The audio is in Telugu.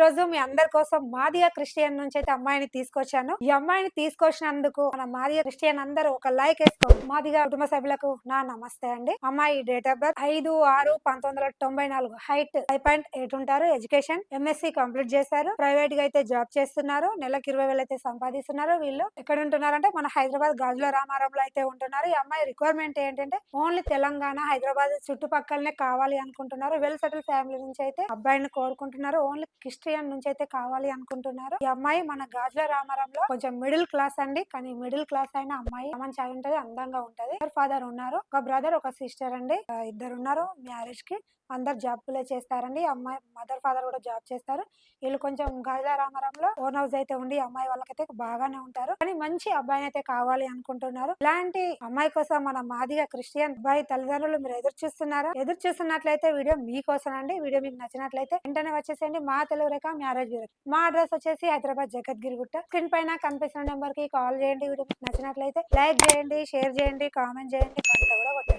రోజు మీ అందరి కోసం మాదియా క్రిస్టియన్ నుంచి అయితే అమ్మాయిని తీసుకొచ్చాను. ఈ అమ్మాయిని తీసుకొచ్చినందుకు మన మాదియా క్రిస్టియన్ అందరూ ఒక లైక్ వేసుకోండి. మాదిగా కుటుంబ సభ్యులకు నా నమస్తే అండి. అమ్మాయి డేట్ ఆఫ్ బర్త్ 5/6/1994, హైట్ 5.8 ఉంటారు. ఎడ్యుకేషన్ ఎంఎస్సి కంప్లీట్ చేశారు. ప్రైవేట్ గా అయితే జాబ్ చేస్తున్నారు. నెలకు 20,000 అయితే సంపాదిస్తున్నారు. వీళ్ళు ఎక్కడ ఉంటున్నారంటే మన హైదరాబాద్ గాజుల రామారంలో అయితే ఉంటున్నారు. ఈ అమ్మాయి రిక్వైర్మెంట్ ఏంటంటే ఓన్లీ తెలంగాణ, హైదరాబాద్ చుట్టుపక్కలనే కావాలి అనుకుంటున్నారు. వెల్ సెటిల్ ఫ్యామిలీ నుంచి అయితే అబ్బాయిని కోరుకుంటున్నారు. ఓన్లీ క్రిస్టియన్ నుంచి అయితే కావాలి అనుకుంటున్నారు. ఈ అమ్మాయి మన గాజుల రామారంలో కొంచెం మిడిల్ క్లాస్ అండి. కానీ మిడిల్ క్లాస్ అయిన అమ్మాయి మంచి అయి ఉంటది, అందంగా ఉంటది. ఫాదర్ ఉన్నారు, ఒక బ్రదర్ ఒక సిస్టర్ అండి. ఇద్దరు ఉన్నారు. మ్యారేజ్ కి అందరు జాబ్లే చేస్తారండి. అమ్మాయి మదర్ ఫాదర్ కూడా జాబ్ చేస్తారు. వీళ్ళు కొంచెం గాజుల రామారంలో ఓన్ హౌస్ అయితే ఉండి అమ్మాయి వాళ్ళకైతే బాగానే ఉంటారు. కానీ మంచి అబ్బాయిని అయితే కావాలి అనుకుంటున్నారు. ఇలాంటి అమ్మాయి కోసం మన మాదిగా క్రిస్టియన్ అబ్బాయి తల్లిదండ్రులు మీరు ఎదురు చూస్తున్నారా? ఎదురు చూస్తున్నట్లయితే వీడియో మీకోసం అండి. వీడియో మీకు నచ్చినట్లయితే వెంటనే వచ్చేసేయండి. మా తెలుగు రేఖ మ్యారేజ్ బ్యూరో. మా అడ్రస్ వచ్చేసి హైదరాబాద్ జగద్గిరి గుట్ట. స్క్రీన్ పైన కనిపిస్తున్న నెంబర్ కి కాల్ చేయండి. వీడియో మీకు నచ్చినట్లయితే లైక్ చేయండి, షేర్ చేయండి, కామెంట్ చేయండి, గంట కూడా కొట్టండి.